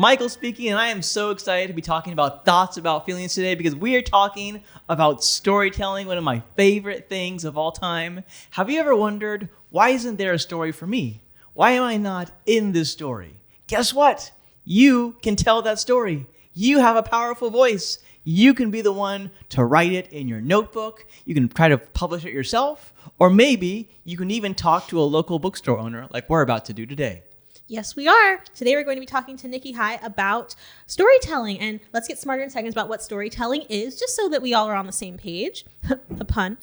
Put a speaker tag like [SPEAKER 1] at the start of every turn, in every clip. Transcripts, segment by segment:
[SPEAKER 1] Michael speaking, and I am so excited to be talking about thoughts about feelings today because we are talking about storytelling, one of my favorite things of all time. Have you ever wondered, why isn't there a story for me? Why am I not in this story? Guess what? You can tell that story. You have a powerful voice. You can be the one to write it in your notebook. You can try to publish it yourself, or maybe you can even talk to a local bookstore owner like we're about to do today.
[SPEAKER 2] Yes, we are. Today we're going to be talking to Nikki High about storytelling. And let's get smarter in seconds about what storytelling is, just so that we all are on the same page. A pun.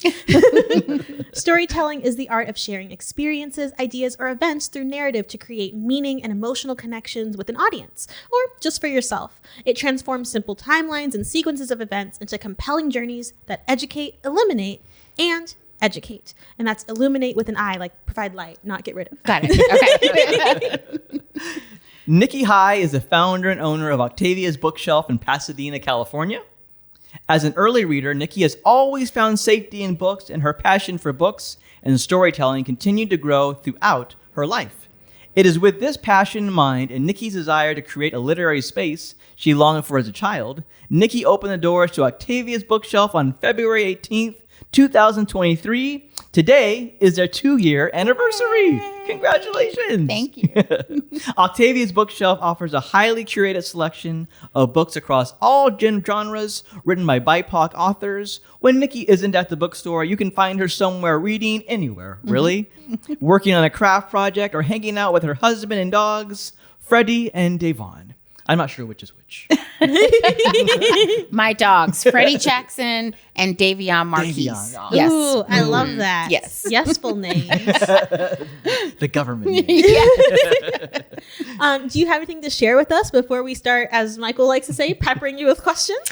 [SPEAKER 2] Storytelling is the art of sharing experiences, ideas, or events through narrative to create meaning and emotional connections with an audience, or just for yourself. It transforms simple timelines and sequences of events into compelling journeys that educate, illuminate, and educate. And that's illuminate with an I, like provide light, not get rid of.
[SPEAKER 3] Got it. Okay.
[SPEAKER 1] Nikki High is the founder and owner of Octavia's Bookshelf in Pasadena, California. As an early reader, Nikki has always found safety in books, and her passion for books and storytelling continued to grow throughout her life. It is with this passion in mind and Nikki's desire to create a literary space she longed for as a child, Nikki opened the doors to Octavia's Bookshelf on February 18th, 2023. Today is their 2-year anniversary. Congratulations.
[SPEAKER 3] Thank you.
[SPEAKER 1] Octavia's Bookshelf offers a highly curated selection of books across all genres written by BIPOC authors. When Nikki isn't at the bookstore, you can find her somewhere reading, anywhere, really. Working on a craft project or hanging out with her husband and dogs, Freddie and Davon. I'm not sure which is which.
[SPEAKER 3] My dogs, Freddie Jackson and Davion Marquise.
[SPEAKER 1] Davion.
[SPEAKER 3] Yes.
[SPEAKER 2] Ooh, I love that.
[SPEAKER 3] Yes.
[SPEAKER 2] Yesful names.
[SPEAKER 1] The government name.
[SPEAKER 3] Yes.
[SPEAKER 2] Do you have anything to share with us before we start, as Michael likes to say, peppering you with questions?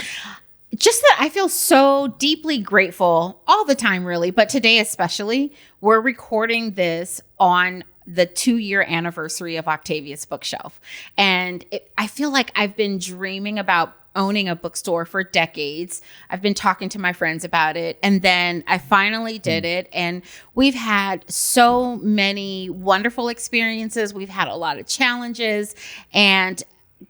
[SPEAKER 3] Just that I feel so deeply grateful all the time, really, but today especially. We're recording this on the 2-year anniversary of Octavia's Bookshelf. And I feel like I've been dreaming about owning a bookstore for decades. I've been talking to my friends about it. And then I finally did it. And we've had so many wonderful experiences. We've had a lot of challenges. And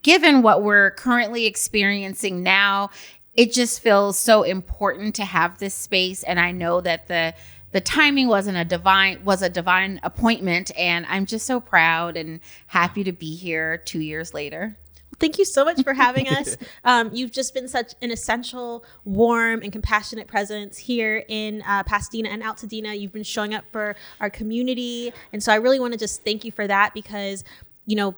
[SPEAKER 3] given what we're currently experiencing now, it just feels so important to have this space. And I know that the timing was a divine appointment, and I'm just so proud and happy to be here 2 years later.
[SPEAKER 2] Thank you so much for having us. You've just been such an essential, warm, and compassionate presence here in Pasadena and Altadena. You've been showing up for our community, and so I really want to just thank you for that because, you know,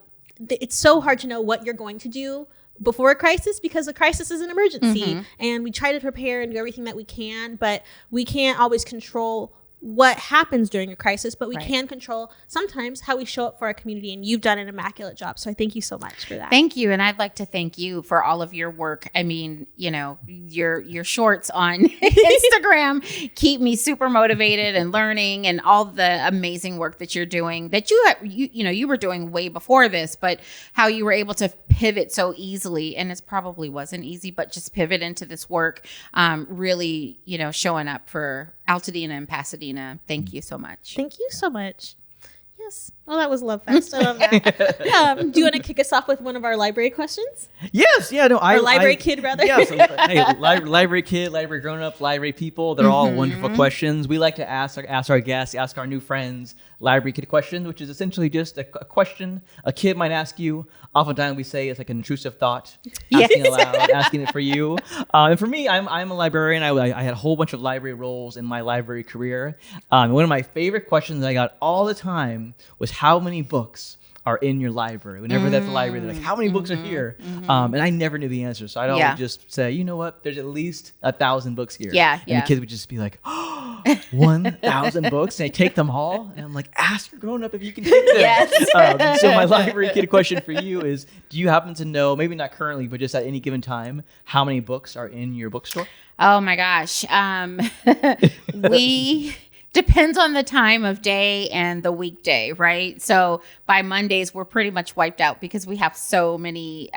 [SPEAKER 2] it's so hard to know what you're going to do before a crisis because a crisis is an emergency and we try to prepare and do everything that we can, but we can't always control what happens during a crisis, but we can control sometimes how we show up for our community, and you've done an immaculate job. So I thank you so much for that.
[SPEAKER 3] Thank you. And I'd like to thank you for all of your work. I mean, you know, your shorts on Instagram keep me super motivated and learning, and all the amazing work that you're doing that you were doing way before this, but how you were able to pivot so easily. And it probably wasn't easy, but just pivot into this work, really, you know, showing up for Altadena and Pasadena. Thank you so much.
[SPEAKER 2] Thank you so much. Yes. Well, that was Love Fest. I love that. Do you want to kick us off with one of our library questions?
[SPEAKER 1] Yes. Yeah. No.
[SPEAKER 2] Or library kid, rather.
[SPEAKER 1] Yeah. So, hey, library kid, library grown-up, library people. They're all wonderful questions. We like to ask our guests, ask our new friends, library kid questions, which is essentially just a question a kid might ask you. Oftentimes we say it's like an intrusive thought, asking aloud, asking it for you. And for me, I'm a librarian. I had a whole bunch of library roles in my library career. One of my favorite questions I got all the time was, how many books are in your library? Whenever that's the library, they're like, how many books are here? And I never knew the answer. So I'd always just say, you know what? There's at least 1,000 books here. And the kids would just be like, 1,000 books? And I take them all? And I'm like, ask your grown-up if you can take them. So my library kid question for you is, do you happen to know, maybe not currently, but just at any given time, how many books are in your bookstore?
[SPEAKER 3] Oh my gosh. Depends on the time of day and the weekday, right? So by Mondays, we're pretty much wiped out because we have so many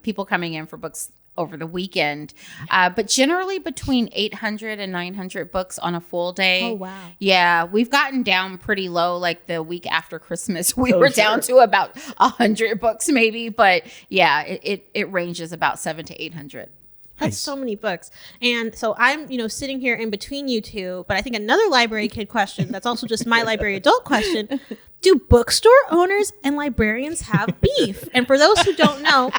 [SPEAKER 3] people coming in for books over the weekend. But generally between 800 and 900 books on a full day.
[SPEAKER 2] Oh, wow.
[SPEAKER 3] Yeah, we've gotten down pretty low. Like the week after Christmas, we were down to about 100 books maybe. But yeah, it ranges about 700 to 800.
[SPEAKER 2] That's so many books. And so I'm, sitting here in between you two, but I think another library kid question that's also just my library adult question. Do bookstore owners and librarians have beef? And for those who don't know,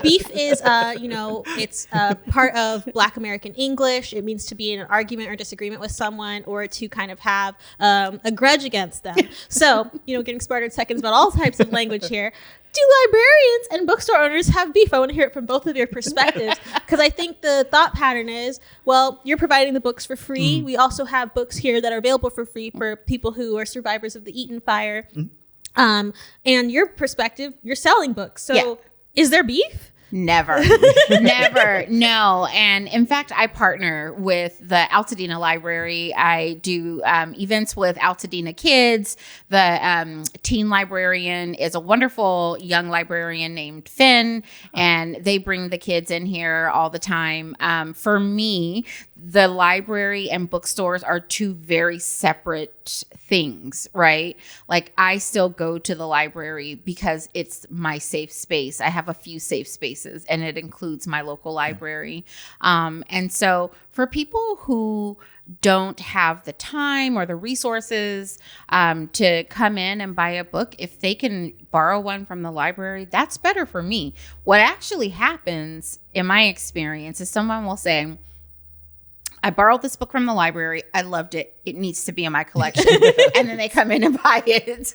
[SPEAKER 2] beef is, it's part of Black American English. It means to be in an argument or disagreement with someone or to kind of have a grudge against them. So, getting smarter in seconds about all types of language here. Do librarians and bookstore owners have beef? I want to hear it from both of your perspectives, because I think the thought pattern is, well, you're providing the books for free. Mm-hmm. We also have books here that are available for free for people who are survivors of the Eaton fire. Mm-hmm. And your perspective, you're selling books. So is there beef?
[SPEAKER 3] Never, never, no. And in fact, I partner with the Altadena Library. I do events with Altadena kids. The teen librarian is a wonderful young librarian named Finn, and they bring the kids in here all the time. For me, the library and bookstores are two very separate things, right? Like I still go to the library because it's my safe space. I have a few safe spaces, and it includes my local library. And so for people who don't have the time or the resources to come in and buy a book, if they can borrow one from the library, that's better for me. What actually happens in my experience is someone will say, I borrowed this book from the library. I loved it. It needs to be in my collection. And then they come in and buy it.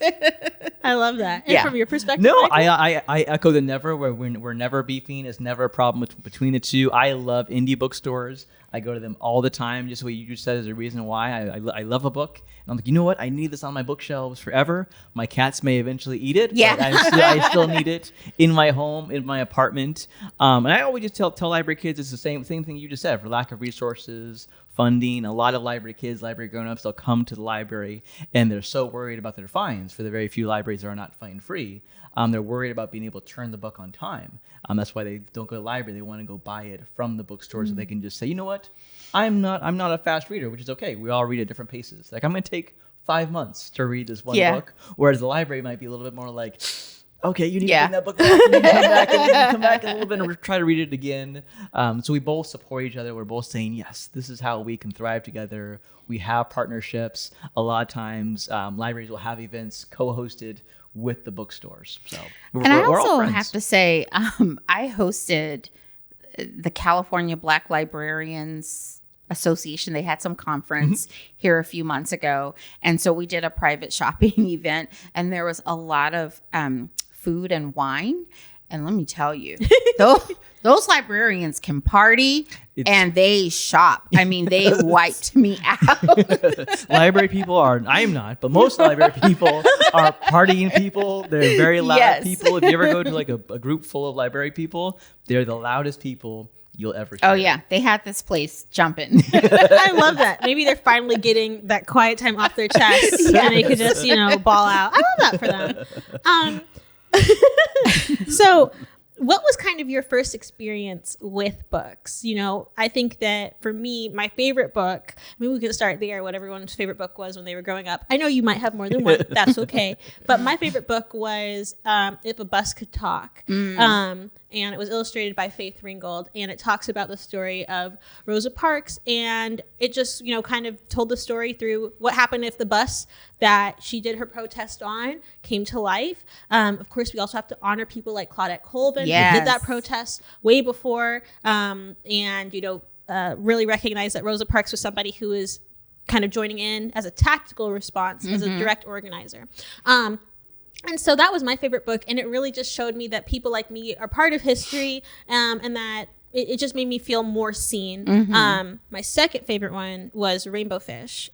[SPEAKER 2] I love that. And from your perspective?
[SPEAKER 1] No, I echo the never, where we're never beefing. It's never a problem between the two. I love indie bookstores. I go to them all the time. Just what you just said is a reason why. I love a book. And I'm like, you know what? I need this on my bookshelves forever. My cats may eventually eat it.
[SPEAKER 3] Yeah.
[SPEAKER 1] But I still need it in my home, in my apartment. And I always just tell library kids it's the same thing you just said. For lack of resources, funding, a lot of library kids, library grown-ups, they'll come to the library and they're so worried about their fines for the very few libraries that are not fine free. They're worried about being able to turn the book on time. That's why they don't go to the library. They want to go buy it from the bookstore so they can just say, you know what? I'm not a fast reader, which is okay. We all read at different paces. Like I'm going to take 5 months to read this one book, whereas the library might be a little bit more like, okay, you need to read that book back, and come back a little bit and try to read it again. So we both support each other. We're both saying, yes, this is how we can thrive together. We have partnerships. A lot of times libraries will have events co-hosted with the bookstores. So
[SPEAKER 3] I also have to say, I hosted the California Black Librarians Association. They had some conference here a few months ago. And so we did a private shopping event, and there was a lot of food and wine. And let me tell you, those librarians can party and they shop. I mean, they wiped me out.
[SPEAKER 1] Library people are, I am not, but most library people are partying people. They're very loud people. If you ever go to like a group full of library people, they're the loudest people you'll ever hear.
[SPEAKER 3] Oh, yeah. They had this place jumping.
[SPEAKER 2] I love that. Maybe they're finally getting that quiet time off their chest and they could just, ball out. I love that for them. So what was kind of your first experience with books? I think that for me, my favorite book, maybe we can start there, what everyone's favorite book was when they were growing up. I know you might have more than one. That's okay. But my favorite book was If a Bus Could Talk. And it was illustrated by Faith Ringgold. And it talks about the story of Rosa Parks. And it just, kind of told the story through what happened if the bus that she did her protest on came to life. Of course, we also have to honor people like Claudette Colvin, who did that protest way before. And, really recognize that Rosa Parks was somebody who is kind of joining in as a tactical response, as a direct organizer. And so that was my favorite book. And it really just showed me that people like me are part of history, and that it just made me feel more seen. My second favorite one was Rainbow Fish.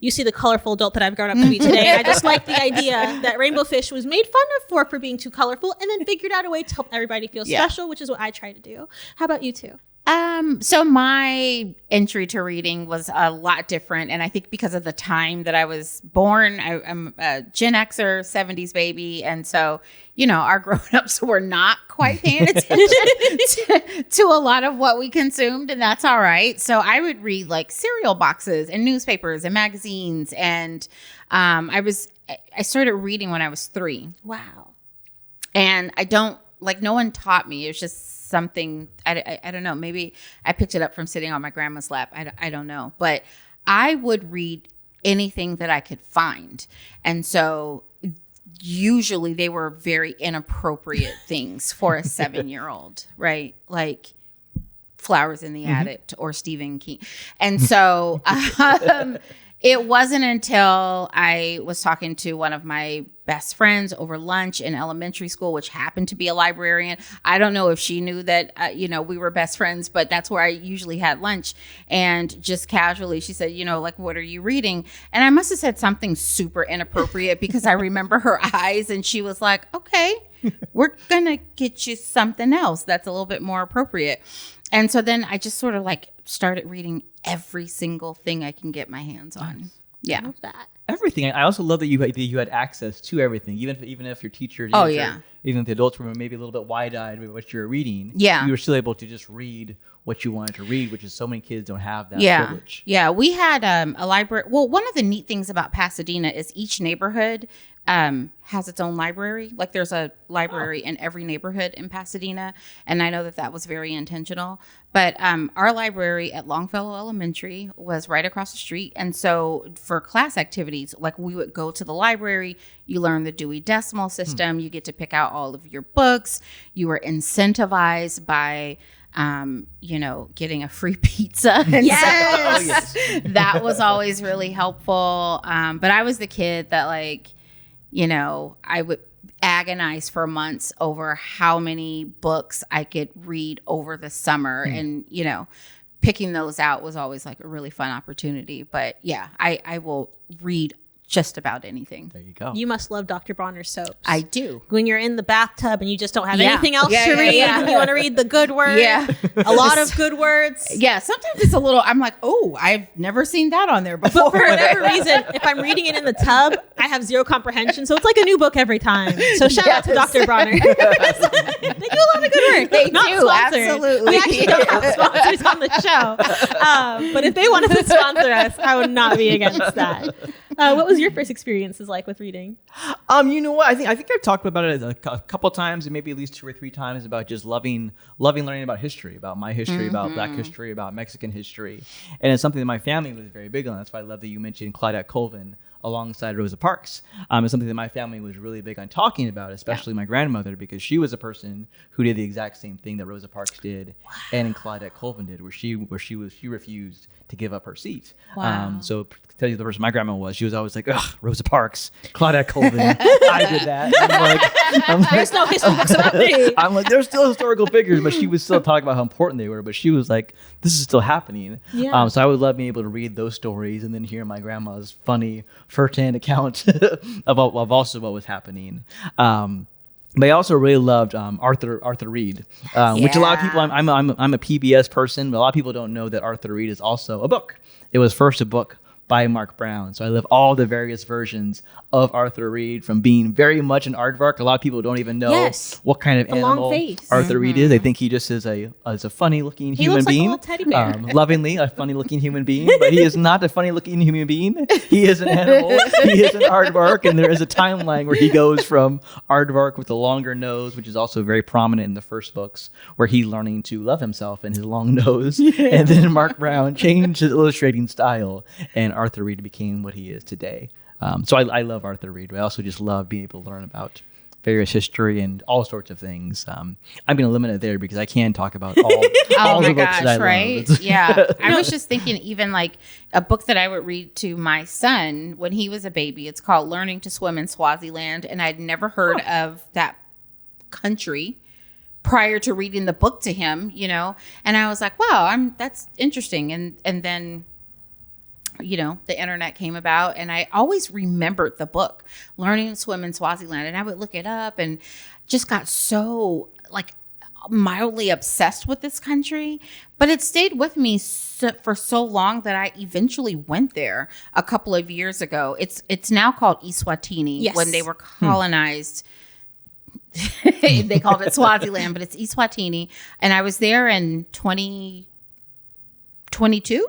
[SPEAKER 2] You see the colorful adult that I've grown up to be today. And I just like the idea that Rainbow Fish was made fun of for being too colorful, and then figured out a way to help everybody feel special, which is what I try to do. How about you two?
[SPEAKER 3] So my entry to reading was a lot different. And I think because of the time that I was born, I'm a Gen Xer, 70s baby. And so, our grown-ups were not quite paying attention to a lot of what we consumed. And that's all right. So I would read like cereal boxes and newspapers and magazines. And I started reading when I was 3.
[SPEAKER 2] Wow.
[SPEAKER 3] And no one taught me. It was just something, I don't know, maybe I picked it up from sitting on my grandma's lap. I don't know, but I would read anything that I could find. And so usually they were very inappropriate things for a 7-year-old, right? Like Flowers in the Attic or Stephen King. And so it wasn't until I was talking to one of my best friends over lunch in elementary school, which happened to be a librarian. I don't know if she knew that, we were best friends, but that's where I usually had lunch. And just casually, she said, what are you reading? And I must have said something super inappropriate because I remember her eyes, and she was like, okay, we're going to get you something else that's a little bit more appropriate. And so then I just sort of started reading every single thing I can get my hands on.
[SPEAKER 1] Nice.
[SPEAKER 3] Yeah.
[SPEAKER 2] I love that.
[SPEAKER 1] Everything. I also love that you had access to everything, even if your teachers, even if the adults were maybe a little bit wide-eyed with what you were reading.
[SPEAKER 3] Yeah.
[SPEAKER 1] You were still able to just read what you wanted to read, which is so many kids don't have that privilege.
[SPEAKER 3] Yeah. We had a library. Well, one of the neat things about Pasadena is each neighborhood has its own library. Like there's a library in every neighborhood in Pasadena. And I know that was very intentional. But our library at Longfellow Elementary was right across the street. And so for class activities, we would go to the library, you learn the Dewey Decimal System, you get to pick out all of your books, you were incentivized by getting a free pizza. And
[SPEAKER 2] Yes.
[SPEAKER 3] that was always really helpful. But I was the kid that I would agonize for months over how many books I could read over the summer. And, picking those out was always a really fun opportunity. But yeah, I will read just about anything.
[SPEAKER 1] There you go.
[SPEAKER 2] You must love Dr. Bronner's soaps.
[SPEAKER 3] I do.
[SPEAKER 2] When you're in the bathtub and you just don't have anything else to read, and you want to read the good words.
[SPEAKER 3] Yeah.
[SPEAKER 2] A lot of good words.
[SPEAKER 3] Yeah. Sometimes it's a little, I'm like, oh, I've never seen that on there before.
[SPEAKER 2] But for whatever reason, if I'm reading it in the tub, I have zero comprehension. So it's like a new book every time. So shout out to Dr. Bronner. They do a lot of good work.
[SPEAKER 3] They
[SPEAKER 2] Not
[SPEAKER 3] do,
[SPEAKER 2] sponsored.
[SPEAKER 3] absolutely.
[SPEAKER 2] We actually don't have sponsors on the show. But if they wanted to sponsor us, I would not be against that. What was your first experiences like with reading?
[SPEAKER 1] You know what? I think I've talked about it a couple times, and maybe at least 2 or 3 times, about just loving learning about history, about my history, about Black history, about Mexican history, and it's something that my family was very big on. That's why I love that you mentioned Claudette Colvin alongside Rosa Parks. It's something that my family was really big on talking about, especially my grandmother, because she was a person who did the exact same thing that Rosa Parks did and Claudette Colvin did, where she refused to give up her seat. So to tell you the person my grandma was, she was always like, ugh, Rosa Parks, Claudette Colvin, I did that. I'm like,
[SPEAKER 2] There's no history books about me.
[SPEAKER 1] I'm like, there's still historical figures, but she was still talking about how important they were, but she was like, this is still happening.
[SPEAKER 2] Yeah.
[SPEAKER 1] So I would love being able to read those stories and then hear my grandma's funny first-hand account of also what was happening. But I also really loved Arthur Reed, which a lot of people. I'm a PBS person, but a lot of people don't know that Arthur Reed is also a book. It was first a book by Mark Brown. So I love all the various versions of Arthur Reed, from being very much an aardvark. A lot of people don't even know what kind of animal Arthur Reed is. They think he just is a funny looking human being.
[SPEAKER 2] He looks like a little teddy bear.
[SPEAKER 1] Lovingly, a funny looking human being, but he is not a funny looking human being. He is an animal. He is an aardvark, and there is a timeline where he goes from aardvark with a longer nose, which is also very prominent in the first books, where he's learning to love himself and his long nose. And then Mark Brown changed his illustrating style, and Arthur Reed became what he is today. So I love Arthur Reed. But I also just love being able to learn about various history and all sorts of things. I'm going to limit it there because I can talk about all the books that I love.
[SPEAKER 3] Yeah. I was just thinking, even like a book that I would read to my son when he was a baby. It's called Learning to Swim in Swaziland. And I'd never heard of that country prior to reading the book to him, and I was like, wow, that's interesting. And then the internet came about, and I always remembered the book, Learning to Swim in Swaziland. And I would look it up and just got so mildly obsessed with this country, but it stayed with me for so long that I eventually went there a couple of years ago. It's now called Eswatini.
[SPEAKER 2] Yes.
[SPEAKER 3] When they were colonized. They called it Swaziland, but it's Eswatini. And I was there in 2022.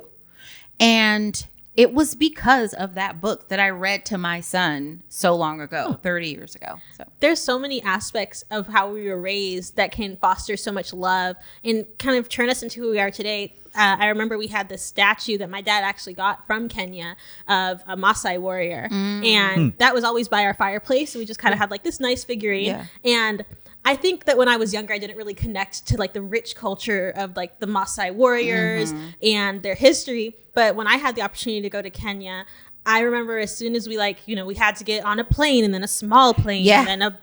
[SPEAKER 3] And it was because of that book that I read to my son so long ago, 30 years ago. So
[SPEAKER 2] there's so many aspects of how we were raised that can foster so much love and kind of turn us into who we are today. I remember we had this statue that my dad actually got from Kenya of a Maasai warrior. And that was always by our fireplace. We just kind of had like this nice figurine.
[SPEAKER 3] Yeah.
[SPEAKER 2] And I think that when I was younger, I didn't really connect to like the rich culture of like the Maasai warriors and their history. But when I had the opportunity to go to Kenya, I remember as soon as we we had to get on a plane and then a small plane and then a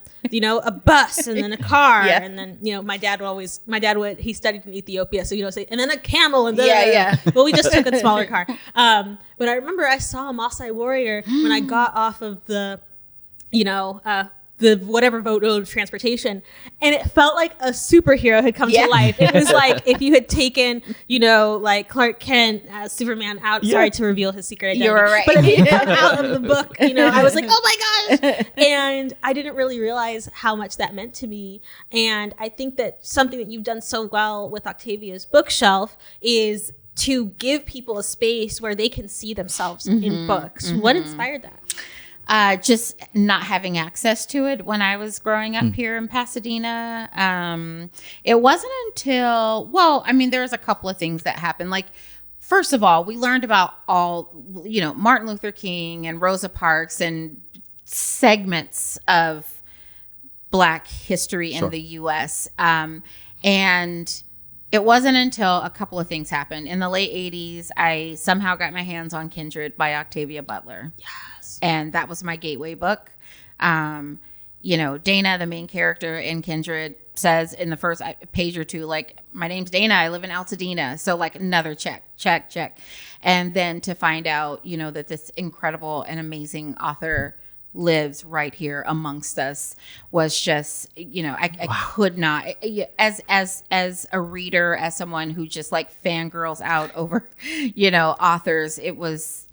[SPEAKER 2] bus and then a car. And then, my dad would, he studied in Ethiopia. So, say, and then a camel and then, well, we just took a smaller car. But I remember I saw a Maasai warrior when I got off of the whatever mode of transportation, and it felt like a superhero had come to life. It was like if you had taken, like Clark Kent as Superman out. Sorry to reveal his secret identity.
[SPEAKER 3] You were right.
[SPEAKER 2] But if he come out of the book, I was like, oh my gosh. And I didn't really realize how much that meant to me. And I think that something that you've done so well with Octavia's bookshelf is to give people a space where they can see themselves in books. What inspired that?
[SPEAKER 3] Just not having access to it when I was growing up here in Pasadena. It wasn't until, there was a couple of things that happened. Like, first of all, we learned about Martin Luther King and Rosa Parks and segments of Black history in the U.S. And it wasn't until a couple of things happened. In the late 80s, I somehow got my hands on Kindred by Octavia Butler.
[SPEAKER 2] Yes.
[SPEAKER 3] And that was my gateway book. Dana, the main character in Kindred, says in the first page or two, like, my name's Dana, I live in Altadena. So, like, another check. And then to find out, that this incredible and amazing author lives right here amongst us was just, I could not, as a reader, as someone who just like fangirls out over, authors, it was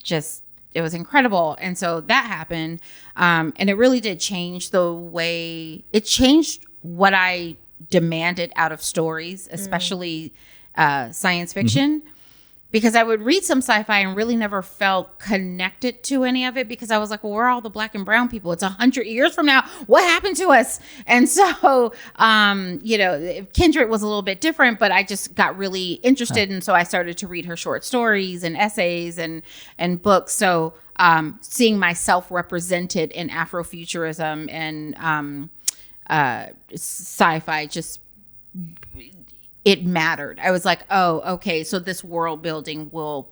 [SPEAKER 3] incredible. And so that happened. And it really did change it changed what I demanded out of stories, especially science fiction. Because I would read some sci-fi and really never felt connected to any of it because I was like, well, where are all the Black and brown people? It's 100 years from now. What happened to us? And so, Kindred was a little bit different, but I just got really interested. And so I started to read her short stories and essays and books. So seeing myself represented in Afrofuturism and sci-fi just... it mattered. I was like, oh, okay, so this world building will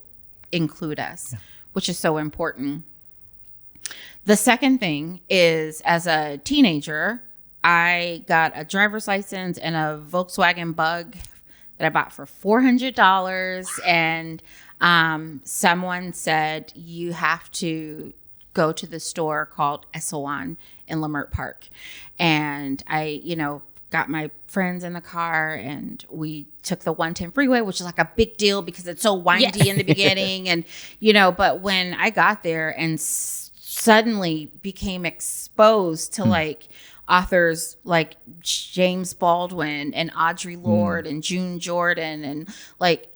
[SPEAKER 3] include us, which is so important. The second thing is, as a teenager, I got a driver's license and a Volkswagen Bug that I bought for $400. And someone said, you have to go to the store called Esalen in Leimert Park. And I, got my friends in the car and we took the 110 freeway, which is like a big deal because it's so windy in the beginning. And, but when I got there and suddenly became exposed to like authors like James Baldwin and Audre Lorde and June Jordan and like,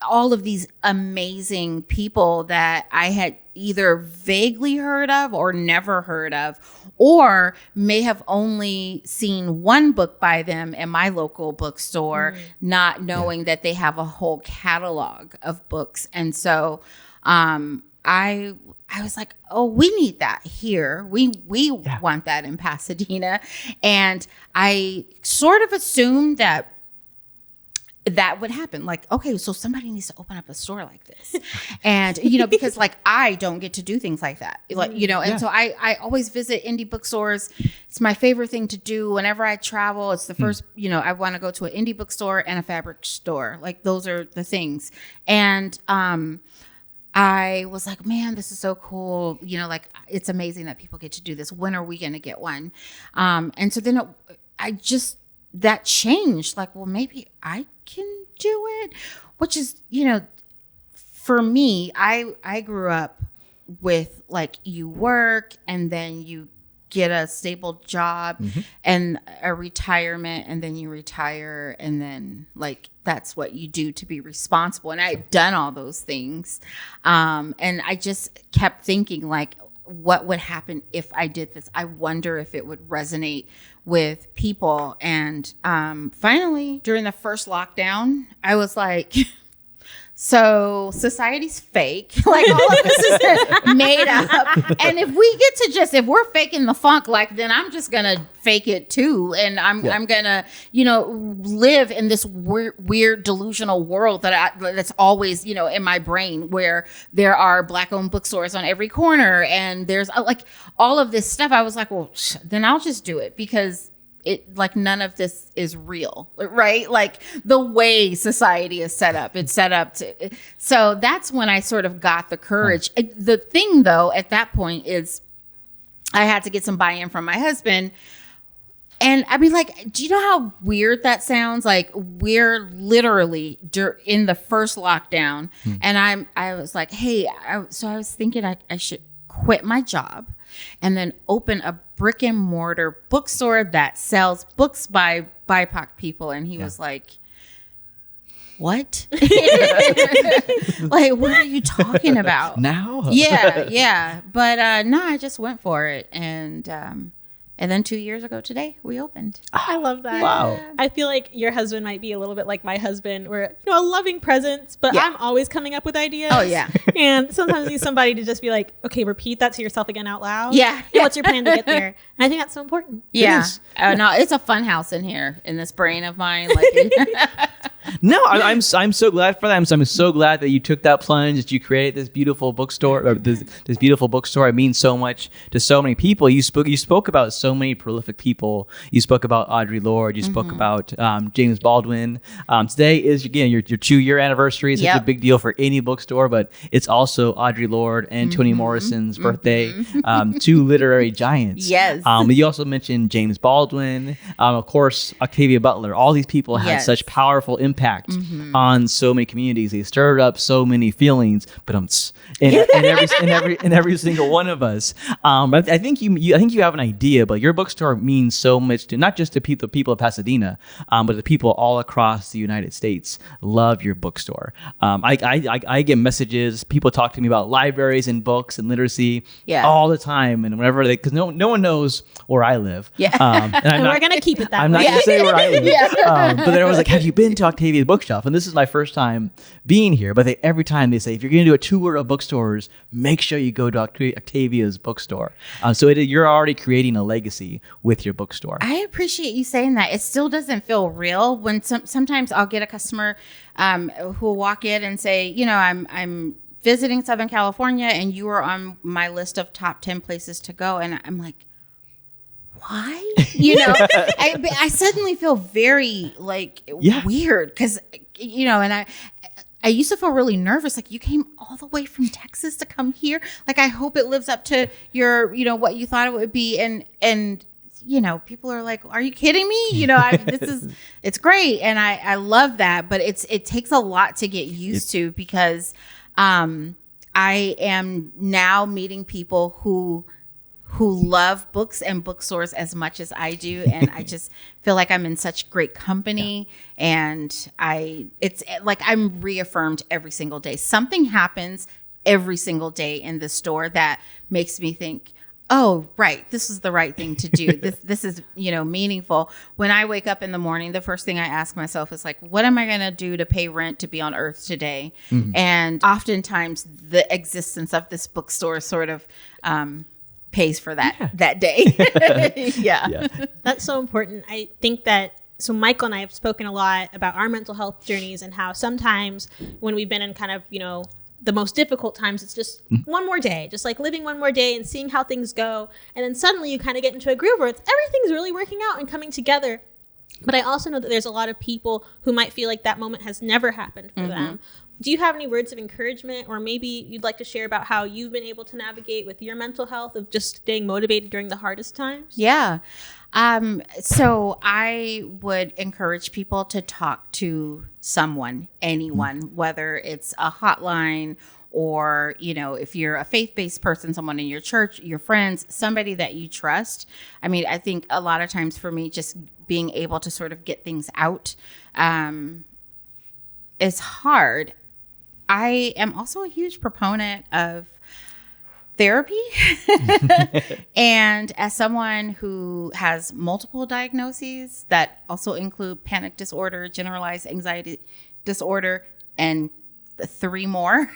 [SPEAKER 3] all of these amazing people that I had either vaguely heard of or never heard of, or may have only seen one book by them in my local bookstore, not knowing that they have a whole catalog of books. And so I was like, oh, we need that here. We want that in Pasadena. And I sort of assumed that would happen. Like, okay, so somebody needs to open up a store like this. And, because like, I don't get to do things like that. Like, and so I always visit indie bookstores. It's my favorite thing to do whenever I travel. It's the first, I want to go to an indie bookstore and a fabric store. Like, those are the things. And, I was like, man, this is so cool. Like, it's amazing that people get to do this. When are we going to get one? And so then I just that changed. Like, well, maybe I can do it, which is, for me, I grew up with like you work and then you get a stable job and a retirement and then you retire and then like that's what you do to be responsible. And I'd done all those things. And I just kept thinking like, what would happen if I did this? I wonder if it would resonate with people. And finally, during the first lockdown, I was like, so society's fake. Like all of this is made up. And if we get to if we're faking the funk, like then I'm just going to fake it too. And I'm going to, live in this weird delusional world that's always, in my brain where there are Black-owned bookstores on every corner. And there's like all of this stuff. I was like, well, then I'll just do it because it like none of this is real, right? Like the way society is set up, it's set up to. So that's when I sort of got the courage. The thing though, at that point is I had to get some buy-in from my husband. And I mean, like, do you know how weird that sounds? Like we're literally in the first lockdown and I was like, hey, so I was thinking I should quit my job and then open a brick and mortar bookstore that sells books by BIPOC people. And he was like, what? Like, what are you talking about?
[SPEAKER 1] Now?
[SPEAKER 3] Yeah. But no, I just went for it. And then 2 years ago today, we opened.
[SPEAKER 2] I love that.
[SPEAKER 1] Wow.
[SPEAKER 2] I feel like your husband might be a little bit like my husband, where, a loving presence, but I'm always coming up with ideas.
[SPEAKER 3] Oh, yeah.
[SPEAKER 2] And sometimes you need somebody to just be like, okay, repeat that to yourself again out loud.
[SPEAKER 3] Yeah.
[SPEAKER 2] And what's your plan to get there? And I think that's so important.
[SPEAKER 3] Yeah. No, it's a fun house in here, in this brain of mine. Like,
[SPEAKER 1] No, I'm so glad for that. I'm so glad that you took that plunge, that you created this beautiful bookstore, or this beautiful bookstore. It means so much to so many people. You spoke about so many prolific people. You spoke about Audre Lorde. You spoke about James Baldwin. Today is again your 2-year anniversary. It's such a big deal for any bookstore, but it's also Audre Lorde and Toni Morrison's birthday. 2 literary giants.
[SPEAKER 3] Yes.
[SPEAKER 1] You also mentioned James Baldwin, of course, Octavia Butler. All these people had such powerful impact on so many communities. They stirred up so many feelings, but in every single one of us. But I think you have an idea. But your bookstore means so much to not just to people of Pasadena, but the people all across the United States love your bookstore. I get messages. People talk to me about libraries and books and literacy all the time, and whenever because no one knows where I live.
[SPEAKER 2] And we're gonna keep it that way.
[SPEAKER 1] I'm not gonna say where I live. But then I was like, have you been to Octavia's bookshelf? And this is my first time being here. But every time they say, if you're going to do a tour of bookstores, make sure you go to Octavia's bookstore. So you're already creating a legacy with your bookstore.
[SPEAKER 3] I appreciate you saying that. It still doesn't feel real when sometimes I'll get a customer who will walk in and say, I'm visiting Southern California and you are on my list of top 10 places to go. And I'm like, why? I suddenly feel very weird because, and I used to feel really nervous. Like, you came all the way from Texas to come here. Like, I hope it lives up to your, what you thought it would be. And people are like, are you kidding me? It's great. And I love that, but it takes a lot to get used to because, I am now meeting people who love books and bookstores as much as I do. And I just feel like I'm in such great company. And it's like I'm reaffirmed every single day. Something happens every single day in the store that makes me think, oh, right, this is the right thing to do. This is, meaningful. When I wake up in the morning, the first thing I ask myself is like, what am I going to do to pay rent to be on earth today? And oftentimes the existence of this bookstore sort of, pays for that day. Yeah.
[SPEAKER 2] That's so important. I think that so Michael and I have spoken a lot about our mental health journeys and how sometimes when we've been in kind of, the most difficult times, it's just one more day, just like living one more day and seeing how things go. And then suddenly you kind of get into a groove where everything's really working out and coming together. But I also know that there's a lot of people who might feel like that moment has never happened for them, do you have any words of encouragement, or maybe you'd like to share about how you've been able to navigate with your mental health of just staying motivated during the hardest times?
[SPEAKER 3] Yeah. So I would encourage people to talk to someone, anyone, whether it's a hotline or, you know, if you're a faith-based person, someone in your church, your friends, somebody that you trust. I mean, I think a lot of times for me, just being able to sort of get things out is hard. I am also a huge proponent of therapy. And as someone who has multiple diagnoses that also include panic disorder, generalized anxiety disorder, and 3 more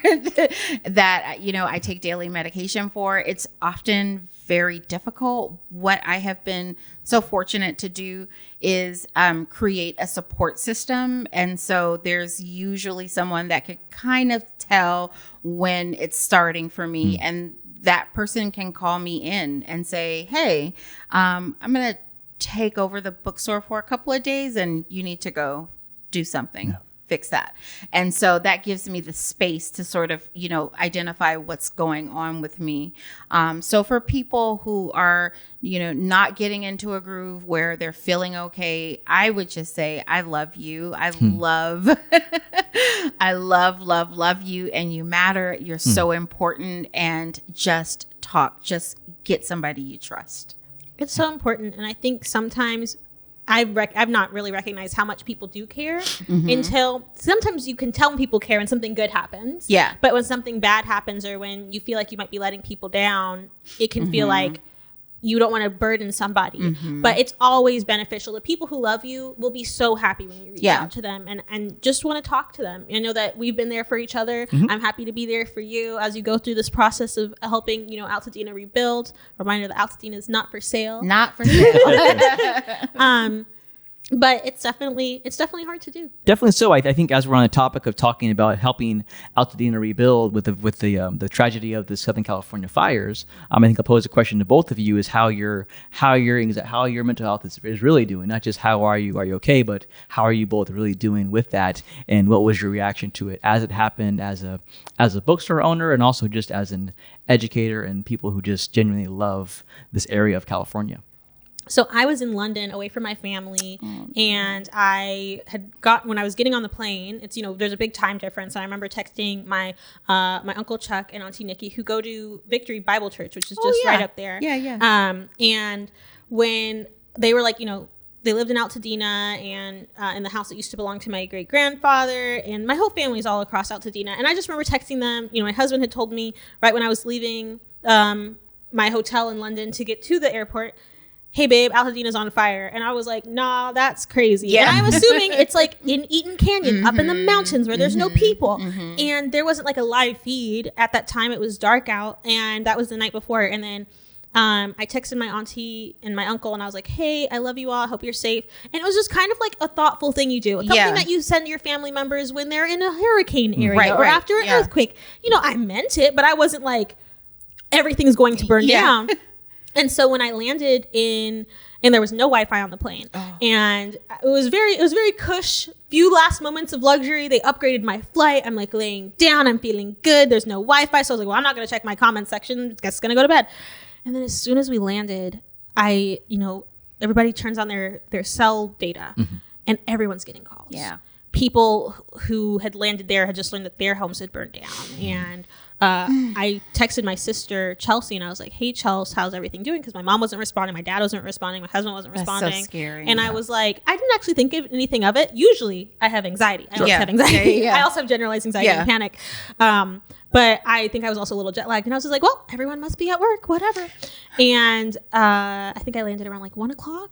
[SPEAKER 3] that, you know, I take daily medication for, it's often very difficult. What I have been so fortunate to do is create a support system. And so there's usually someone that could kind of tell when it's starting for me. And that person can call me in and say, hey, I'm going to take over the bookstore for a couple of days and you need to go do something. Yeah. Fix that. And so that gives me the space to sort of, you know, identify what's going on with me. So for people who are, you know, not getting into a groove where they're feeling okay, I would just say, I love you. I love you, and you matter. You're so important, and just talk, just get somebody you trust.
[SPEAKER 2] It's so important. And I think sometimes I've not really recognized how much people do care until sometimes you can tell when people care when something good happens.
[SPEAKER 3] Yeah.
[SPEAKER 2] But when something bad happens, or when you feel like you might be letting people down, it can feel like you don't want to burden somebody. But it's always beneficial. The people who love you will be so happy when you reach out to them and just want to talk to them. I know that we've been there for each other. I'm happy to be there for you as you go through this process of helping, you know, Altadena rebuild. Reminder that Altadena is not for sale.
[SPEAKER 3] Not for sale.
[SPEAKER 2] But it's definitely hard to do.
[SPEAKER 1] Definitely so. I think as we're on the topic of talking about helping Altadena rebuild with the tragedy of the Southern California fires, I think I'll pose a question to both of you: is how your mental health is really doing. Not just how are you okay, but how are you both really doing with that, and what was your reaction to it as it happened as a bookstore owner, and also just as an educator and people who just genuinely love this area of California.
[SPEAKER 2] So I was in London away from my family, and I had when I was getting on the plane, it's, you know, there's a big time difference. And I remember texting my Uncle Chuck and Auntie Nikki, who go to Victory Bible Church, which is just right up there.
[SPEAKER 3] Yeah.
[SPEAKER 2] And when they were like, you know, they lived in Altadena and in the house that used to belong to my great grandfather, and my whole family's all across Altadena. And I just remember texting them. You know, my husband had told me right when I was leaving my hotel in London to get to the airport, hey babe, Altadena's on fire. And I was like, nah, that's crazy. Yeah. And I'm assuming it's like in Eaton Canyon, up in the mountains where there's no people. And there wasn't like a live feed at that time. It was dark out, and that was the night before. And then I texted my auntie and my uncle, and I was like, hey, I love you all. I hope you're safe. And it was just kind of like a thoughtful thing you do. Something that you send your family members when they're in a hurricane area or after an earthquake. You know, I meant it, but I wasn't like, everything's going to burn down. And so when I landed and there was no Wi-Fi on the plane, and it was very cush, few last moments of luxury. They upgraded my flight. I'm like laying down. I'm feeling good. There's no Wi-Fi. So I was like, well, I'm not going to check my comment section. I guess going to go to bed. And then as soon as we landed, everybody turns on their cell data, and everyone's getting calls.
[SPEAKER 3] Yeah.
[SPEAKER 2] People who had landed there had just learned that their homes had burned down. And I texted my sister Chelsea, and I was like, hey Chelsea, how's everything doing? Because my mom wasn't responding, my dad wasn't responding, my husband wasn't responding.
[SPEAKER 3] That's so scary.
[SPEAKER 2] And I was like, I didn't actually think of anything of it. Usually I have anxiety. I also have anxiety. I also have generalized anxiety and panic. But I think I was also a little jet lagged, and I was just like, well, everyone must be at work, whatever. And I think I landed around like 1:00,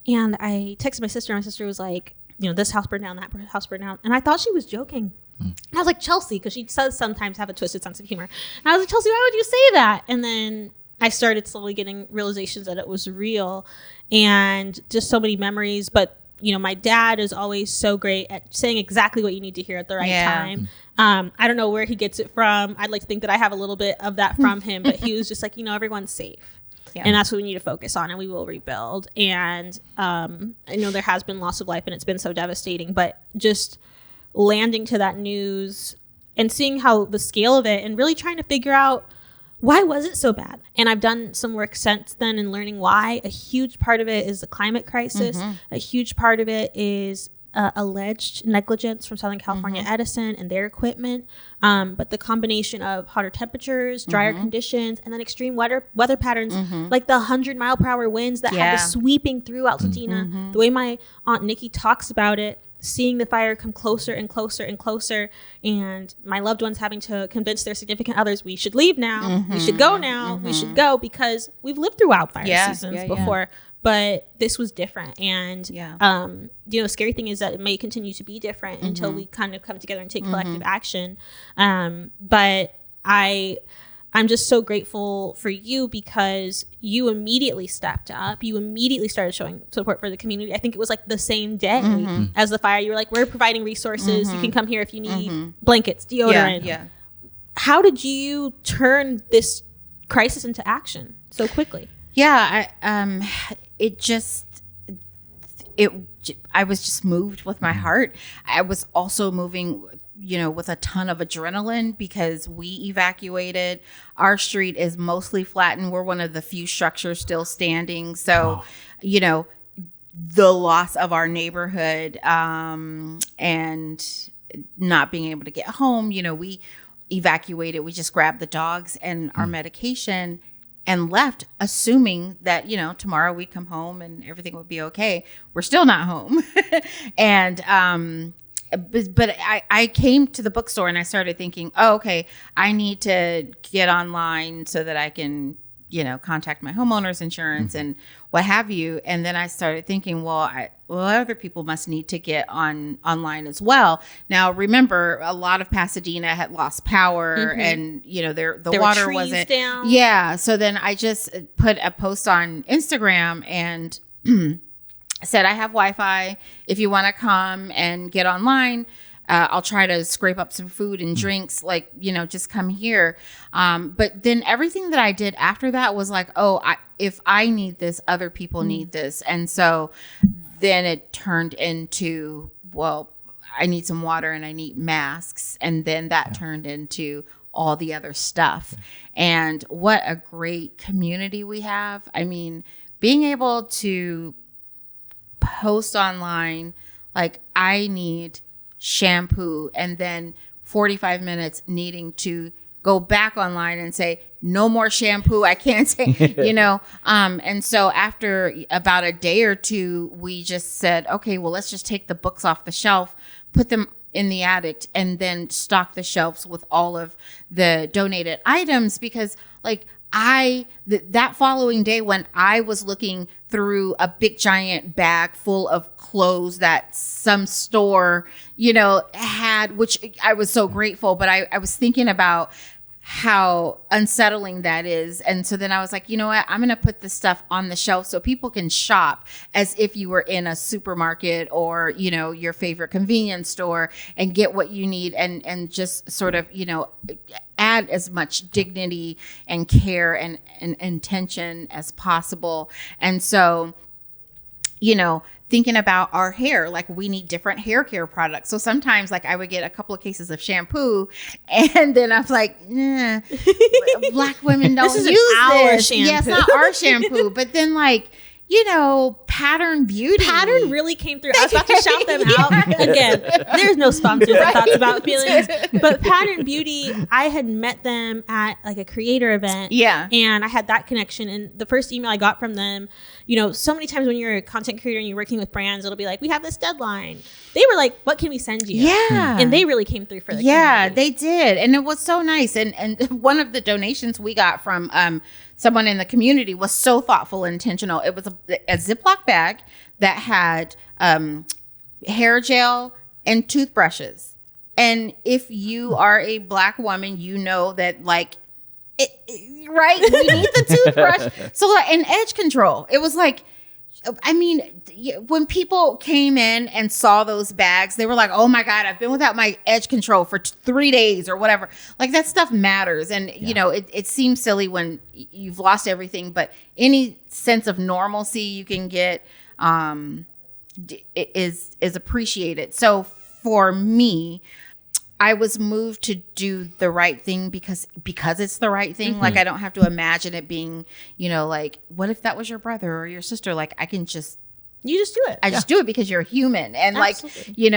[SPEAKER 2] and I texted my sister, and my sister was like, you know, this house burned down, that house burned down. And I thought she was joking. And I was like, Chelsea, because she does sometimes have a twisted sense of humor. And I was like, Chelsea, why would you say that? And then I started slowly getting realizations that it was real, and just so many memories. But, you know, my dad is always so great at saying exactly what you need to hear at the right time. I don't know where he gets it from. I'd like to think that I have a little bit of that from him, but he was just like, you know, everyone's safe. Yeah. And that's what we need to focus on, and we will rebuild. And I know there has been loss of life, and it's been so devastating, but just landing to that news and seeing how the scale of it and really trying to figure out why was it so bad? And I've done some work since then in learning why. A huge part of it is the climate crisis. A huge part of it is alleged negligence from Southern California Edison and their equipment. But the combination of hotter temperatures, drier conditions, and then extreme weather patterns, like the 100-mile-per-hour winds that had this sweeping through Altadena. The way my Aunt Nikki talks about it, seeing the fire come closer and closer and closer, and my loved ones having to convince their significant others, we should leave now, we should go now, we should go, because we've lived through wildfire seasons before. But this was different. And, the scary thing is that it may continue to be different until we kind of come together and take collective action. But I'm just so grateful for you, because you immediately stepped up. You immediately started showing support for the community. I think it was like the same day as the fire. You were like, we're providing resources. You can come here if you need blankets, deodorant. How did you turn this crisis into action so quickly?
[SPEAKER 3] I was just moved with my heart. I was also moving, with a ton of adrenaline, because we evacuated. Our street is mostly flattened. We're one of the few structures still standing. So, the loss of our neighborhood, and not being able to get home, we evacuated. We just grabbed the dogs and our medication and left, assuming that, tomorrow we'd come home and everything would be okay. We're still not home. And, but I came to the bookstore and I started thinking, okay, I need to get online so that I can, contact my homeowner's insurance and what have you. And then I started thinking, other people must need to get online as well. Now, remember, a lot of Pasadena had lost power, and the
[SPEAKER 2] there
[SPEAKER 3] water
[SPEAKER 2] were trees
[SPEAKER 3] wasn't
[SPEAKER 2] down.
[SPEAKER 3] Yeah. So then I just put a post on Instagram and said, I have Wi-Fi. If you want to come and get online, I'll try to scrape up some food and drinks, just come here. But then everything that I did after that was like, if I need this, other people need this. And so then it turned into, I need some water and I need masks. And then that turned into all the other stuff. And what a great community we have. I mean, being able to post online, like, I need shampoo, and then 45 minutes needing to go back online and say, no more shampoo. I can't say, and so after about a day or two, we just said, okay, well, let's just take the books off the shelf, put them in the attic, and then stock the shelves with all of the donated items, because that following day, when I was looking through a big giant bag full of clothes that some store, had, which I was so grateful, but I was thinking about how unsettling that is. And so then I was like, you know what, I'm going to put this stuff on the shelf so people can shop as if you were in a supermarket or, your favorite convenience store, and get what you need, and just sort of, add as much dignity and care and intention as possible. And so, thinking about our hair, we need different hair care products. So sometimes I would get a couple of cases of shampoo, and then I was like, Black women don't use this.
[SPEAKER 2] Shampoo.
[SPEAKER 3] Yeah, it's not our shampoo. But then Pattern Beauty.
[SPEAKER 2] Pattern really came through. I was about to shout them out. Again, there's no sponsors of Thoughts About Feelings. But Pattern Beauty, I had met them at a creator event.
[SPEAKER 3] Yeah.
[SPEAKER 2] And I had that connection. And the first email I got from them, so many times when you're a content creator and you're working with brands, it'll be like, we have this deadline. They were like, what can we send you?
[SPEAKER 3] Yeah.
[SPEAKER 2] And they really came through for the
[SPEAKER 3] community.
[SPEAKER 2] They
[SPEAKER 3] did. And it was so nice. And one of the donations we got from someone in the community was so thoughtful and intentional. It was a Ziploc bag that had hair gel and toothbrushes. And if you are a Black woman, that right, we need the toothbrush. So and edge control. It was when people came in and saw those bags, they were like, oh my God, I've been without my edge control for 3 days or whatever. That stuff matters. And, it seems silly when you've lost everything, but any sense of normalcy you can get is appreciated. So for me, I was moved to do the right thing because it's the right thing. Like, I don't have to imagine it being, like, what if that was your brother or your sister? Like, I can just.
[SPEAKER 2] You just do it.
[SPEAKER 3] I just do it because you're human. And
[SPEAKER 2] Absolutely.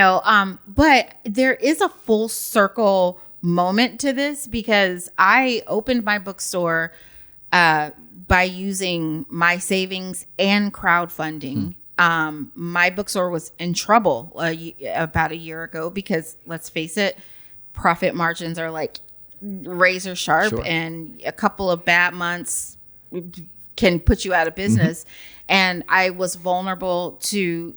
[SPEAKER 3] But there is a full circle moment to this because I opened my bookstore by using my savings and crowdfunding. My bookstore was in trouble about a year ago because, let's face it, profit margins are like razor sharp, and a couple of bad months can put you out of business. And I was vulnerable to,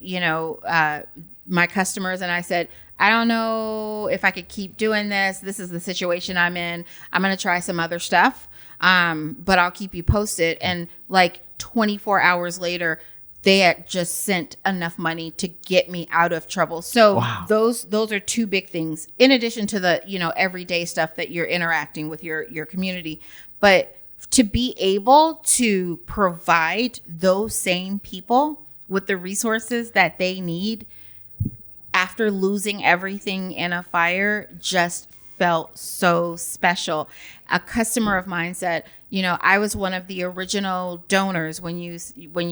[SPEAKER 3] my customers. And I said, I don't know if I could keep doing this. This is the situation I'm in. I'm going to try some other stuff. But I'll keep you posted. And like 24 hours later, they had just sent enough money to get me out of trouble. So those are two big things in addition to the, everyday stuff that you're interacting with your community. But to be able to provide those same people with the resources that they need after losing everything in a fire just felt so special. A customer of mine said, I was one of the original donors when you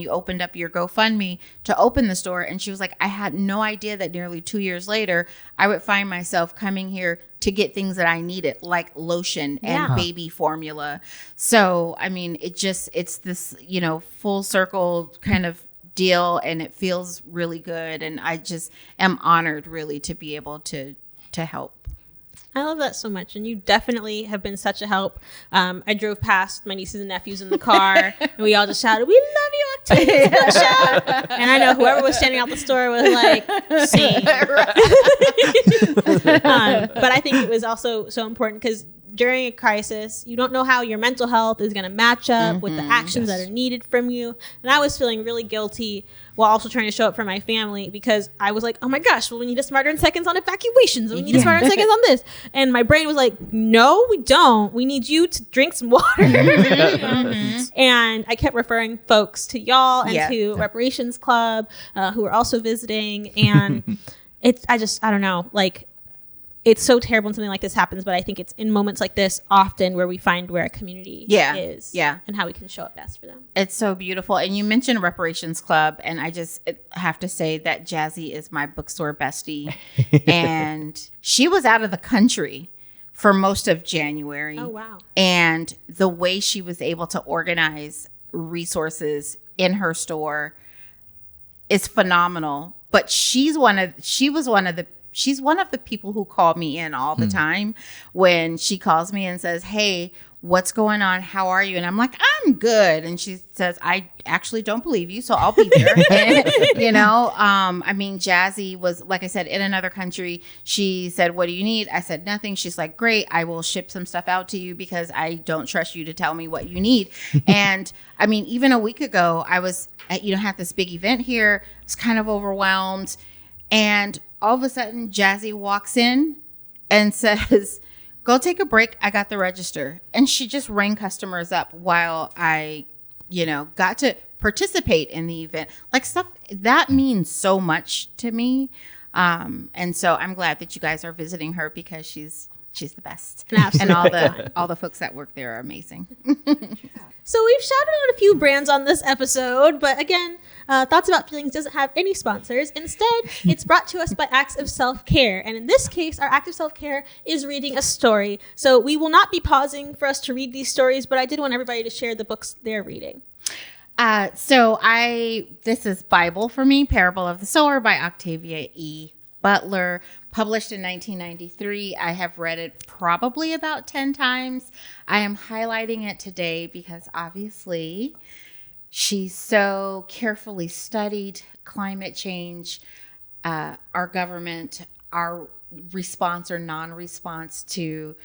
[SPEAKER 3] opened up your GoFundMe to open the store. And she was like, I had no idea that nearly 2 years later, I would find myself coming here to get things that I needed, like lotion and baby formula. So, I mean, it's this, full circle kind of deal, and it feels really good. And I just am honored really to be able to help.
[SPEAKER 2] I love that so much. And you definitely have been such a help. I drove past my nieces and nephews in the car and we all just shouted, "We love you, Octavia!" And I know whoever was standing out the store was like, same. But I think it was also so important because during a crisis, you don't know how your mental health is going to match up with the actions that are needed from you. And I was feeling really guilty while also trying to show up for my family because I was like, oh my gosh, well, we need a smarter in seconds on evacuations. And we need a smarter in seconds on this. And my brain was like, no, we don't. We need you to drink some water. And I kept referring folks to y'all and to Reparations Club, who were also visiting. And I don't know, like, it's so terrible when something like this happens, but I think it's in moments like this often where we find where a community is and how we can show up best for them.
[SPEAKER 3] It's so beautiful. And you mentioned Reparations Club, and I just have to say that Jazzy is my bookstore bestie. And she was out of the country for most of January.
[SPEAKER 2] Oh, wow.
[SPEAKER 3] And the way she was able to organize resources in her store is phenomenal. But she's one of the people who call me in all the time when she calls me and says, hey, what's going on? How are you? And I'm like, I'm good. And she says, I actually don't believe you, so I'll be there. I mean, Jazzy was, like I said, in another country. She said, what do you need? I said, nothing. She's like, great. I will ship some stuff out to you because I don't trust you to tell me what you need. And I mean, even a week ago, I was at this big event here. I was kind of overwhelmed. And all of a sudden, Jazzy walks in and says, go take a break. I got the register. And she just rang customers up while I, got to participate in the event. Like, stuff that means so much to me. And so I'm glad that you guys are visiting her because she's the best. And all the folks that work there are amazing.
[SPEAKER 2] So we've shouted out a few brands on this episode, but again, Thoughts About Feelings doesn't have any sponsors. Instead, it's brought to us by Acts of Self-Care. And in this case, our act of self-care is reading a story. So we will not be pausing for us to read these stories, but I did want everybody to share the books they're reading.
[SPEAKER 3] This is Bible for me, Parable of the Sower by Octavia E. Butler, published in 1993. I have read it probably about 10 times. I am highlighting it today because obviously she's so carefully studied climate change, our government, our response or non-response to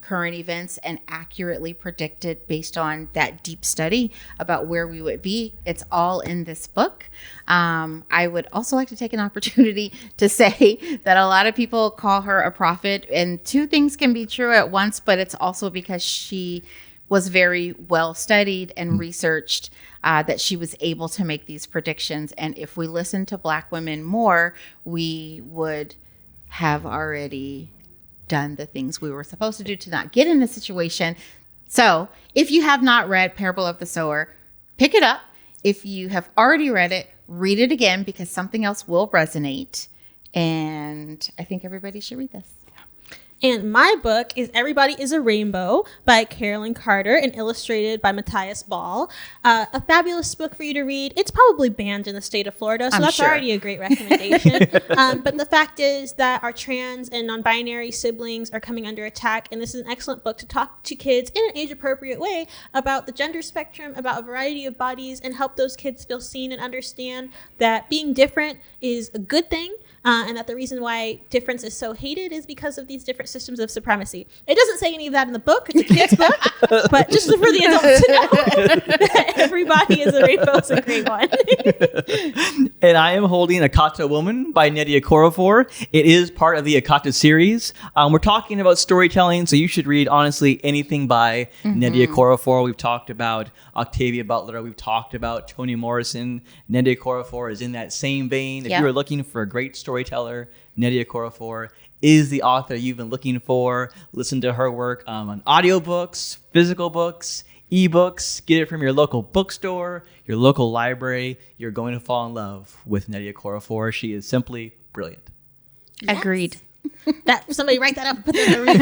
[SPEAKER 3] current events, and accurately predicted based on that deep study about where we would be. It's all in this book. I would also like to take an opportunity to say that a lot of people call her a prophet, and two things can be true at once, but it's also because she was very well studied and researched, that she was able to make these predictions. And if we listened to Black women more, we would have already done the things we were supposed to do to not get in the situation. So if you have not read Parable of the Sower, pick it up. If you have already read it, read it again because something else will resonate. And I think everybody should read this.
[SPEAKER 2] And my book is Everybody is a Rainbow by Carolyn Carter and illustrated by Matthias Ball. A fabulous book for you to read. It's probably banned in the state of Florida, so that's already a great recommendation. But the fact is that our trans and non-binary siblings are coming under attack, and this is an excellent book to talk to kids in an age-appropriate way about the gender spectrum, about a variety of bodies, and help those kids feel seen and understand that being different is a good thing. And that the reason why difference is so hated is because of these different systems of supremacy. It doesn't say any of that in the book. It's a kid's book. But just for the adults to know that Everybody is a Rainbow is a great one.
[SPEAKER 1] And I am holding Akata Woman by Nnedi Okorafor. It is part of the Akata series. We're talking about storytelling, so you should read, honestly, anything by Nnedi Okorafor. We've talked about Octavia Butler. We've talked about Toni Morrison. Nnedi Okorafor is in that same vein. If you are looking for a great storyteller, Nnedi Okorafor is the author you've been looking for. Listen to her work on audiobooks, physical books, ebooks. Get it from your local bookstore, your local library. You're going to fall in love with Nnedi Okorafor. She is simply brilliant.
[SPEAKER 2] Yes. Agreed. That somebody write that up and put that on the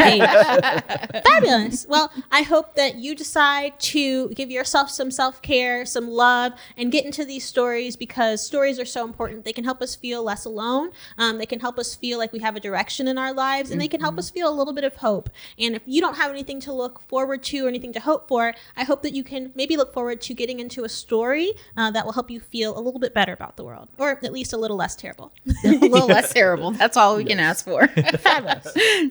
[SPEAKER 2] page. Fabulous. Well, I hope that you decide to give yourself some self-care, some love, and get into these stories because stories are so important. They can help us feel less alone. They can help us feel like we have a direction in our lives, and they can help us feel a little bit of hope. And if you don't have anything to look forward to or anything to hope for, I hope that you can maybe look forward to getting into a story that will help you feel a little bit better about the world, or at least a little less terrible.
[SPEAKER 3] A little less terrible. That's all we can ask for.
[SPEAKER 2] Fabulous.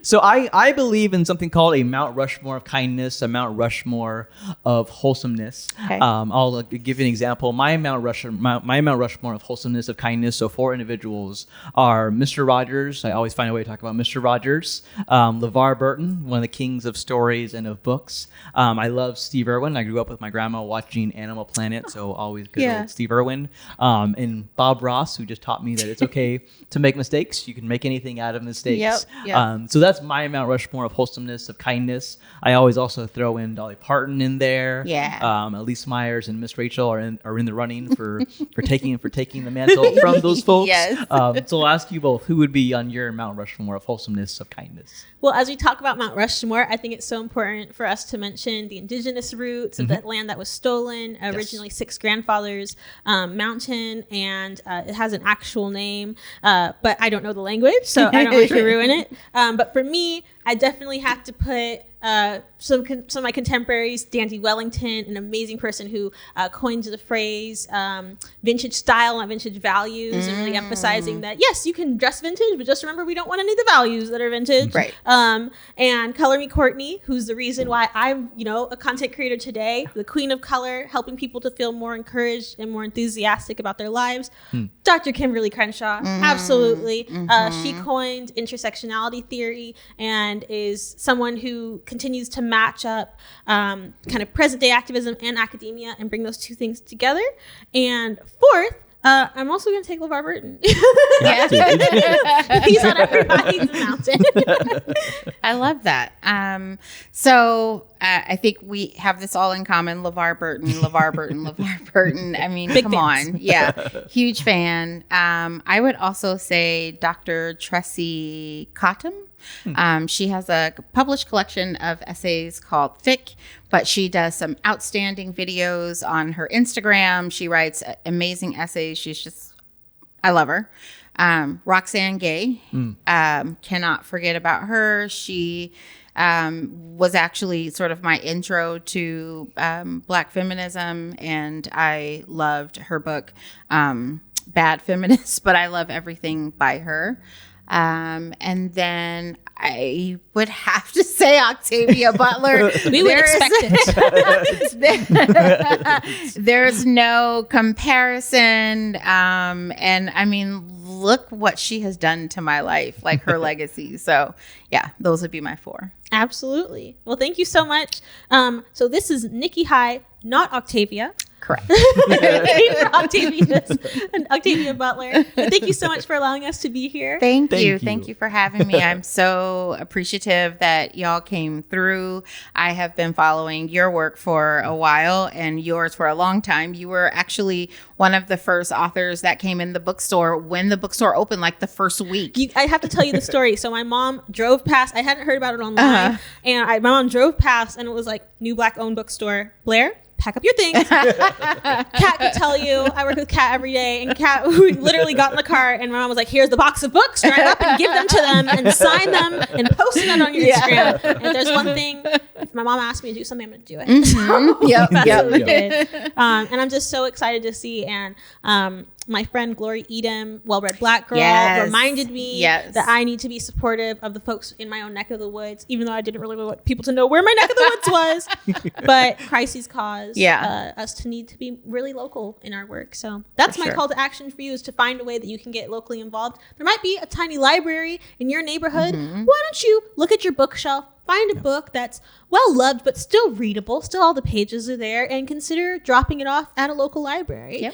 [SPEAKER 1] So I believe in something called a Mount Rushmore of kindness, a Mount Rushmore of wholesomeness.
[SPEAKER 3] Okay.
[SPEAKER 1] I'll give you an example. My Mount Rushmore of wholesomeness, of kindness. So 4 individuals are Mr. Rogers. I always find a way to talk about Mr. Rogers. LeVar Burton, one of the kings of stories and of books. I love Steve Irwin. I grew up with my grandma watching Animal Planet, so always good old Steve Irwin. And Bob Ross, who just taught me that it's okay to make mistakes. You can make anything out of mistakes.
[SPEAKER 3] Yep.
[SPEAKER 1] So that's my Mount Rushmore of wholesomeness, of kindness. I always also throw in Dolly Parton in there.
[SPEAKER 3] Yeah.
[SPEAKER 1] Elise Myers and Miss Rachel are in the running for taking the mantle from those folks.
[SPEAKER 3] Yes.
[SPEAKER 1] So I'll ask you both, who would be on your Mount Rushmore of wholesomeness, of kindness?
[SPEAKER 2] Well, as we talk about Mount Rushmore, I think it's so important for us to mention the indigenous roots of that land that was stolen. Originally 6 grandfathers mountain, and it has an actual name, but I don't know the language, so I don't want to ruin it. But for me, I definitely have to put some of my contemporaries, Dandy Wellington, an amazing person who coined the phrase vintage style, not vintage values, and really emphasizing that, yes, you can dress vintage, but just remember we don't want any of the values that are vintage.
[SPEAKER 3] Right.
[SPEAKER 2] And Color Me Courtney, who's the reason why I'm, a content creator today, the queen of color, helping people to feel more encouraged and more enthusiastic about their lives. Dr. Kimberly Crenshaw, absolutely. She coined intersectionality theory and is someone who continues to match up kind of present day activism and academia and bring those two things together. And fourth, I'm also going to take LeVar Burton. He's on everybody's mountain.
[SPEAKER 3] I love that. So I think we have this all in common. LeVar Burton. I mean,
[SPEAKER 2] Big
[SPEAKER 3] come
[SPEAKER 2] fans.
[SPEAKER 3] on. Yeah. Huge fan. I would also say Dr. Tressie Cottom. She has a published collection of essays called Thick, but she does some outstanding videos on her Instagram. She writes amazing essays. I love her. Roxane Gay, cannot forget about her. She was actually sort of my intro to Black feminism, and I loved her book, Bad Feminist, but I love everything by her. And then I would have to say Octavia Butler.
[SPEAKER 2] We would expect it.
[SPEAKER 3] There's no comparison. And I mean, look what she has done to my life, like her legacy. So yeah, those would be my 4.
[SPEAKER 2] Absolutely. Well, thank you so much. So this is Nikki High, not Octavia.
[SPEAKER 3] Correct.
[SPEAKER 2] For Octavia Butler. And thank you so much for allowing us to be here.
[SPEAKER 3] Thank you. Thank you for having me. I'm so appreciative that y'all came through. I have been following your work for a while and yours for a long time. You were actually one of the first authors that came in the bookstore when the bookstore opened, like the first week.
[SPEAKER 2] I have to tell you the story. So my mom drove past. I hadn't heard about it online. And my mom drove past and it was like, new Black owned bookstore. Blair, pack up your things. Kat could tell you, I work with Kat every day, and Kat, we literally got in the car, and my mom was like, here's the box of books, drive up and give them to them, and sign them, and post it on your Instagram. And if there's one thing, if my mom asked me to do something, I'm going to do it.
[SPEAKER 3] Mm-hmm. Yep.
[SPEAKER 2] That's what we did. And I'm just so excited to see, and my friend Glory Edom, Well-Read Black Girl, reminded me that I need to be supportive of the folks in my own neck of the woods, even though I didn't really want people to know where my neck of the woods was. But crises cause us to need to be really local in our work. So that's my call to action for you, is to find a way that you can get locally involved. There might be a tiny library in your neighborhood. Why don't you look at your bookshelf, find a book that's well loved but still readable, still all the pages are there, and consider dropping it off at a local library.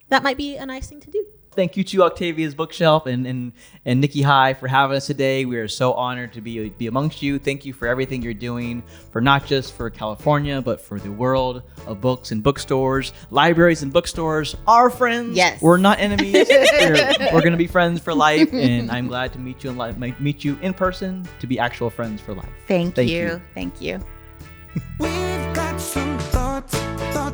[SPEAKER 2] That might be a nice thing to do.
[SPEAKER 1] Thank you to Octavia's Bookshelf and Nikki High for having us today. We are so honored to be amongst you. Thank you for everything you're doing, for not just for California, but for the world of books and bookstores. Libraries and bookstores are friends.
[SPEAKER 3] Yes.
[SPEAKER 1] We're not enemies. We're going to be friends for life, and I'm glad to meet you in person, to be actual friends for life.
[SPEAKER 3] Thank you. Thank you.
[SPEAKER 4] We've got some thoughts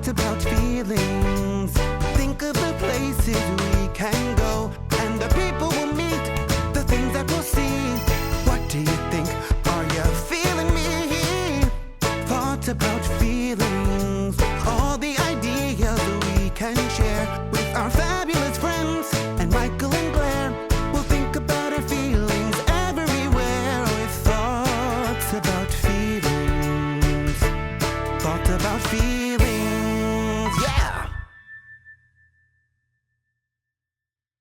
[SPEAKER 4] about feelings. Think of the places we can go and the people we'll meet, the things that we'll see. What do you think? Are you feeling me? Thoughts about feelings. All the ideas we can share with our fabulous friends.